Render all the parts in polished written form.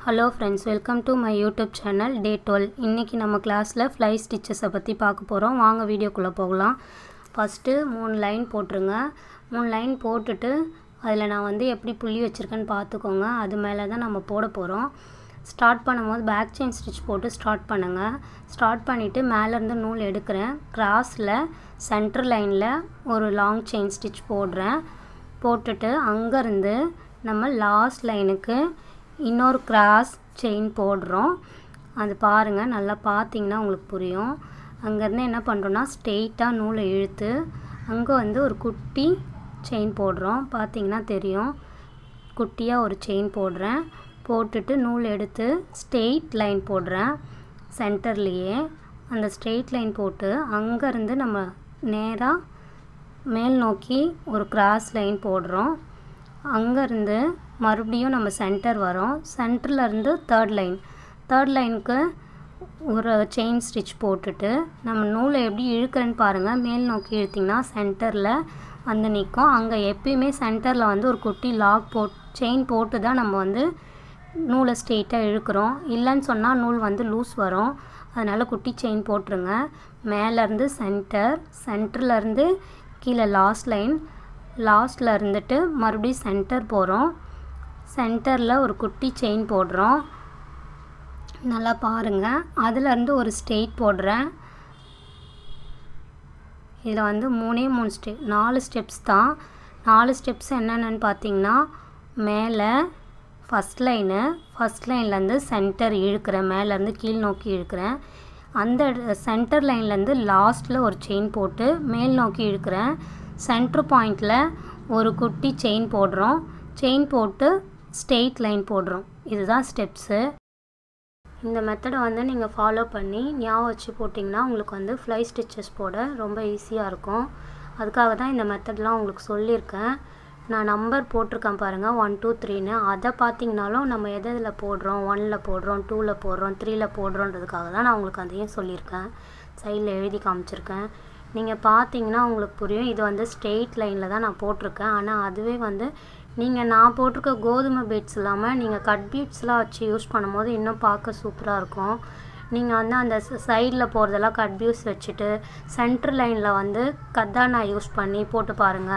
Hello friends, welcome to my YouTube channel Day 12. இன்னைக்கு நம்ம கிளாஸ்ல fly stitches பத்தி பார்க்க போறோம். வாங்க வீடியோக்குள்ள போகலாம். ஃபர்ஸ்ட் 3 லைன் போட்டுருங்க. 3 லைன் போட்டுட்டு அதில நான் வந்து எப்படி புள்ளி வச்சிருக்கேன்னு பார்த்துக்கோங்க. அது மேல தான் நம்ம போட போறோம். ஸ்டார்ட் பண்ணும்போது பேக் செயின் ஸ்டிட்ச் போட்டு ஸ்டார்ட் பண்ணுங்க. ஸ்டார்ட் பண்ணிட்டு மேல இருந்து நூல் எடுக்கிறேன். கிராஸ்ல சென்டர் லைன்ல ஒரு லாங் செயின் ஸ்டிட்ச் போடுறேன். போட்டுட்டு அங்க இருந்து நம்ம லாஸ்ட் லைனுக்கு இன்னொரு கிராஸ் செயின் போடுறோம். அது பாருங்க, நல்லா பார்த்தீங்கன்னா உங்களுக்கு புரியும். அங்க இருந்து என்ன பண்றோம்னா ஸ்ட்ரெயிட்டா நூலை இழுத்து அங்க வந்து ஒரு குட்டி செயின் போடுறோம். பார்த்தீங்கன்னா தெரியும். குட்டியா ஒரு செயின் போடுறேன். போட்டுட்டு நூல் எடுத்து ஸ்ட்ரெயிட் லைன் போடுறேன். சென்டர்லயே அந்த ஸ்ட்ரெயிட் லைன் போட்டு அங்க இருந்து நம்ம நேரா மேல் நோக்கி ஒரு கிராஸ் லைன் போடுறோம். அங்க இருந்து மறுபடியும் நம்ம சென்டர் வரோம். சென்டர்ல இருந்து தேர்ட் லைனுக்கு ஒரு செயின் ஸ்டிட்ச் போட்டுட்டு நம்ம நூலை எப்படி இழுக்கிறேன்னு பாருங்க. மேல் நோக்கி இழுத்தீங்கன்னா சென்டர்ல வந்து நிற்கும். அங்க எப்பயுமே சென்டர்ல வந்து ஒரு குட்டி லாக் செயின் போட்டு தான் நம்ம வந்து நூலை ஸ்ட்ரெயிட்டா இழுக்கிறோம். இல்லைன்னு சொன்னா நூல் வந்து லூஸ் வரும். அதனால குட்டி செயின் போட்டுருங்க. மேல இருந்து சென்டர்ல இருந்து கீழே லாஸ்ட்ல இருந்துட்டு மறுபடியும் சென்டர் போறோம். சென்டர்ல ஒரு குட்டி செயின் போடுறோம். நல்லா பாருங்க. அதுல இருந்து ஒரு ஸ்ட்ரெயிட் போடுறேன். இதுல வந்து 4 ஸ்டெப்ஸ் தான். 4 ஸ்டெப்ஸ் என்னென்னு பார்த்தீங்கன்னா, மேல ஃபர்ஸ்ட் லைன்ல இருந்து சென்டர் இழுக்கிறேன். மேல இருந்து கீழ் நோக்கி இழுக்கிறேன். அந்த சென்டர் லைன்ல இருந்து லாஸ்ட்ல ஒரு செயின் போட்டு மேல் நோக்கி இழுக்கிறேன். சென்டர் பாயிண்ட்ல ஒரு குட்டி செயின் போடுறோம். செயின் போட்டு ஸ்ட்ரெயிட் லைன் போடுறோம். இதுதான் ஸ்டெப்ஸ். இந்த மெத்தடை வந்து நீங்க ஃபாலோ பண்ணி ஞாபகம் வச்சு போட்டிங்கன்னா உங்களுக்கு வந்து ஃப்ளை ஸ்டிச்சஸ் போட ரொம்ப ஈஸியா இருக்கும். அதுக்காக தான் இந்த மெத்தட்லாம் உங்களுக்கு சொல்லியிருக்கேன். நான் நம்பர் போட்டிருக்கேன் பாருங்க, 1 2 3ன்னு. அதை பார்த்தீங்கனாலும் நம்ம எதில் போடுறோம், 1ல போடுறோம், 2ல போடுறோம், 3ல போடுறோன்றதுக்காக தான் நான் உங்களுக்கு அதையும் சொல்லியிருக்கேன். சைடில் எழுதி காமிச்சிருக்கேன். நீங்க பார்த்தீங்கன்னா உங்களுக்கு புரியும். இது வந்து ஸ்ட்ரெயிட் லைன்ல தான் நான் போட்டிருக்கேன். ஆனா அதுவே வந்து நான் போட்டிருக்க கோதுமை பீட்ஸ் இல்லாம நீங்க கட் பீட்ஸ்லாம் வச்சு யூஸ் பண்ணும்போது இன்னும் பார்க்க சூப்பரா இருக்கும். நீங்க வந்து அந்த சைடுல போறதெல்லாம் கட் பீட்ஸ் வச்சுட்டு சென்டர் லைன்ல வந்து கத்தானா யூஸ் பண்ணி போட்டு பாருங்க.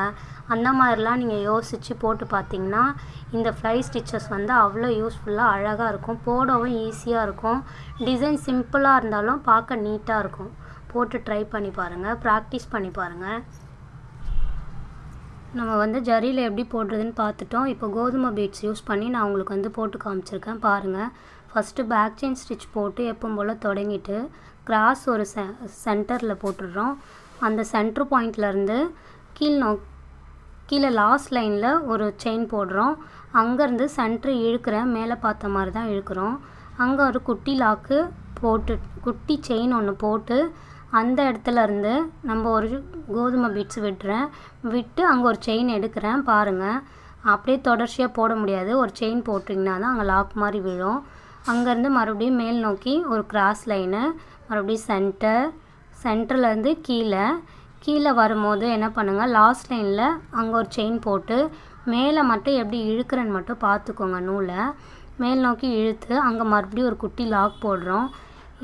அந்த மாதிரிலாம் நீங்க யோசிச்சு போட்டு பார்த்தீங்கன்னா இந்த ஃப்ளை ஸ்டிச்சஸ் வந்து அவ்வளோ யூஸ்ஃபுல்லா அழகா இருக்கும். போடவும் ஈஸியா இருக்கும். டிசைன் சிம்பிளா இருந்தாலும் பார்க்க நீட்டா இருக்கும். போட்டு ட்ரை பண்ணி பாருங்க. பிராக்டீஸ் பண்ணி பாருங்க. நம்ம வந்து ஜரியில எப்படி போடுறதுன்னு பார்த்துட்டோம். இப்போ கோதுமை பீட்ஸ் யூஸ் பண்ணி நான் உங்களுக்கு வந்து போட்டு காமிச்சிருக்கேன் பாருங்க. ஃபர்ஸ்ட் பேக் செயின் ஸ்டிட்ச் போட்டு எப்பவும் போல தொடங்கிட்டு கிராஸ் ஒரு சென்டர்ல போட்டுறோம். அந்த சென்டர் பாயிண்ட்ல இருந்து கீழே லாஸ்ட் லைன்ல ஒரு செயின் போடுறோம். அங்க இருந்து சென்டர் இழுக்கிறேன். மேலே பார்த்த மாதிரி தான் இழுக்கிறோம். அங்க ஒரு குட்டி லாக்கு போட்டு குட்டி செயின் ஒன்று போட்டு அந்த இடத்துல இருந்து நம்ம ஒரு கோதுமை பீட்ஸ் விட்டு அங்கே ஒரு செயின் எடுக்கிறேன் பாருங்க. அப்படியே தொடர்ச்சியாக போட முடியாது. ஒரு செயின் போட்டிங்கன்னா தான் அங்கே லாக் மாதிரி விழும். அங்கேருந்து மறுபடியும் மேல் நோக்கி ஒரு கிராஸ் லைனு, மறுபடியும் சென்டர்ல இருந்து கீழே வரும்போது என்ன பண்ணுங்க, லாஸ்ட் லைனில் அங்கே ஒரு செயின் போட்டு மேலே மட்டும் எப்படி இழுக்கிறேன்னு மட்டும் பார்த்துக்கோங்க. நூலை மேல் நோக்கி இழுத்து அங்கே மறுபடியும் ஒரு குட்டி லாக் போடுறோம்.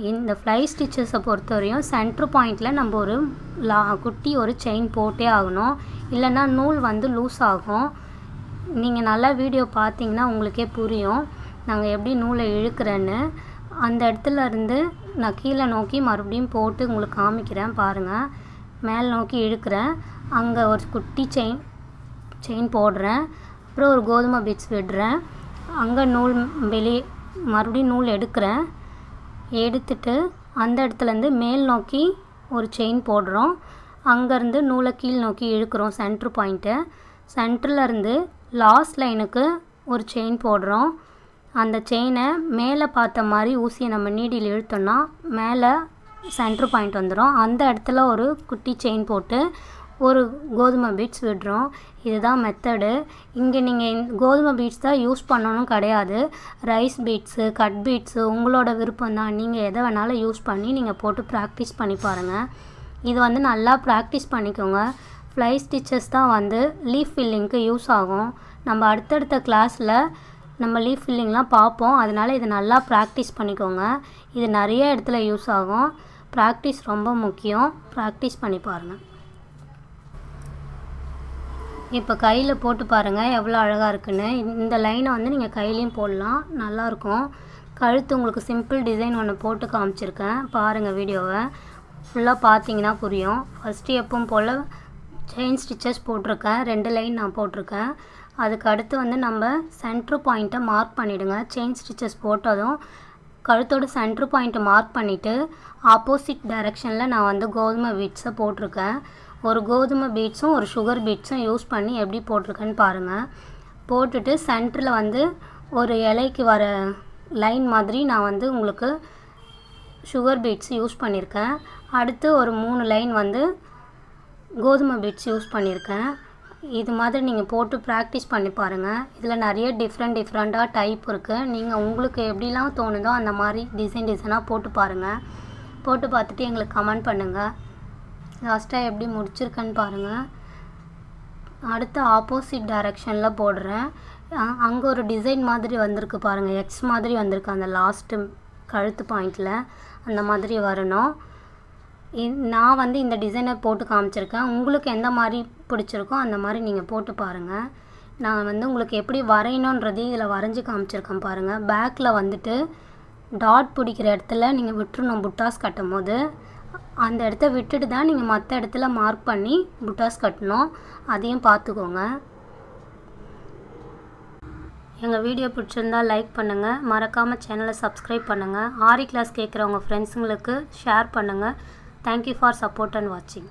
இந்த ஃப்ளை ஸ்டிச்சஸை பொறுத்தவரையும் சென்டர் பாயிண்ட்ல நம்ம ஒரு குட்டி ஒரு செயின் போட்டே ஆகணும். இல்லைன்னா நூல் வந்து லூஸ் ஆகும். நீங்கள் நல்லா வீடியோ பார்த்தீங்கன்னா உங்களுக்கே புரியும் நாங்கள் எப்படி நூலை இழுக்கிறேன்னு. அந்த இடத்துல இருந்து நான் கீழே நோக்கி மறுபடியும் போட்டு உங்களுக்கு காமிக்கிறேன் பாருங்கள். மேல் நோக்கி இழுக்கிறேன். அங்கே ஒரு குட்டி செயின் போடுறேன். அப்புறம் ஒரு கோதுமை பீட்ஸ் விடுறேன். அங்கே மறுபடியும் நூல் எடுத்துட்டு அந்த இடத்துலேருந்து மேல் நோக்கி ஒரு செயின் போடுறோம். அங்கேருந்து நூலை கீழ் நோக்கி இழுக்கிறோம். சென்டர் பாயிண்ட்டு சென்டர்ல இருந்து லாஸ்ட் லைனுக்கு ஒரு செயின் போடுறோம். அந்த செயினை மேலே பார்த்த மாதிரி ஊசியை நம்ம நீடில் இழுத்தோம்னா மேலே சென்டர் பாயிண்ட் வந்துடும். அந்த இடத்துல ஒரு குட்டி செயின் போட்டு ஒரு கோதுமை பீட்ஸ் விடுறோம். இதுதான் மெத்தடு. இங்கே நீங்கள் கோதுமை பீட்ஸ் தான் யூஸ் பண்ணணும் கிடையாது. ரைஸ் பீட்ஸு, கட் பீட்ஸு உங்களோட விருப்பம் தான். நீங்கள் எதை வேணாலும் யூஸ் பண்ணி நீங்கள் போட்டு ப்ராக்டிஸ் பண்ணி பாருங்கள். இது வந்து நல்லா ப்ராக்டிஸ் பண்ணிக்கோங்க. ஃப்ளை ஸ்டிச்சஸ் தான் வந்து லீஃப் ஃபில்லிங்க்கு யூஸ் ஆகும். நம்ம அடுத்தடுத்த கிளாஸில் நம்ம லீஃப் ஃபில்லிங்லாம் பார்ப்போம். அதனால் இதை நல்லா ப்ராக்டிஸ் பண்ணிக்கோங்க. இது நிறைய இடத்துல யூஸ் ஆகும். ப்ராக்டிஸ் ரொம்ப முக்கியம். ப்ராக்டிஸ் பண்ணி பாருங்கள். இப்போ கையில் போட்டு பாருங்கள் எவ்வளோ அழகாக இருக்குன்னு. இந்த லைனை வந்து நீங்கள் கையிலையும் போடலாம், நல்லாயிருக்கும். கழுத்து உங்களுக்கு சிம்பிள் டிசைன் ஒன்று போட்டு காமிச்சிருக்கேன், பாருங்கள் வீடியோவை ஃபுல்லாக பார்த்தீங்கன்னா புரியும். ஃபஸ்ட்டு எப்பவும் போல் செயின் ஸ்டிச்சஸ் போட்டிருக்கேன், 2 லைன் நான் போட்டிருக்கேன். அதுக்கு அடுத்து வந்து நம்ம சென்ட்ரு பாயிண்ட்டை மார்க் பண்ணிவிடுங்க. செயின் ஸ்டிச்சஸ் போட்டதும் கழுத்தோட சென்ட்ரு பாயிண்ட்டை மார்க் பண்ணிவிட்டு ஆப்போசிட் டைரெக்ஷனில் நான் வந்து கோதுமை பீட்ஸை போட்டிருக்கேன். ஒரு கோதுமை பீட்ஸும் ஒரு சுகர் பீட்ஸும் யூஸ் பண்ணி எப்படி போட்டிருக்கேன்னு பாருங்கள். போட்டுட்டு சென்டரில் வந்து ஒரு இலைக்கு வர லைன் மாதிரி நான் வந்து உங்களுக்கு சுகர் பீட்ஸ் யூஸ் பண்ணியிருக்கேன். அடுத்து ஒரு 3 லைன் வந்து கோதுமை பீட்ஸ் யூஸ் பண்ணியிருக்கேன். இது மாதிரி நீங்கள் போட்டு ப்ராக்டிஸ் பண்ணி பாருங்கள். இதில் நிறைய டிஃப்ரெண்ட்டாக டைப் இருக்குது. நீங்கள் உங்களுக்கு எப்படிலாம் தோணுதோ அந்த மாதிரி டிசைனாக போட்டு பாருங்கள். போட்டு பார்த்துட்டு எங்களுக்கு கமெண்ட் பண்ணுங்கள். லாஸ்ட்டாக எப்படி முடிச்சிருக்கேன்னு பாருங்கள். அடுத்து ஆப்போசிட் டைரெக்ஷனில் போடுறேன். அங்கே ஒரு டிசைன் மாதிரி வந்திருக்கு பாருங்கள், எக்ஸ் மாதிரி வந்திருக்கு அந்த லாஸ்ட்டு கழுத்து பாயிண்டில். அந்த மாதிரி வரணும். நான் வந்து இந்த டிசைனை போட்டு காமிச்சிருக்கேன். உங்களுக்கு எந்த மாதிரி பிடிச்சிருக்கோ அந்த மாதிரி நீங்கள் போட்டு பாருங்கள். நான் வந்து உங்களுக்கு எப்படி வரையணுன்றது இதில் வரைஞ்சி காமிச்சிருக்கேன் பாருங்கள். பேக்கில் வந்துட்டு டாட் பிடிக்கிற இடத்துல நீங்கள் விட்டுறணும். புட்டாஸ் கட்டும் போது அந்த இடத்த விட்டுட்டு தான் நீங்கள் மற்ற இடத்துல மார்க் பண்ணி புட்டாஸ் கட்டணும். அதையும் பார்த்துக்கோங்க. எங்கள் வீடியோ பிடிச்சிருந்தால் லைக் பண்ணுங்கள், மறக்காமல் சேனலை சப்ஸ்கிரைப் பண்ணுங்கள். ஆரி கிளாஸ் கேட்குறவங்க ஃப்ரெண்ட்ஸுங்களுக்கு ஷேர் பண்ணுங்கள். தேங்க்யூ ஃபார் சப்போர்ட் அண்ட் வாட்சிங்.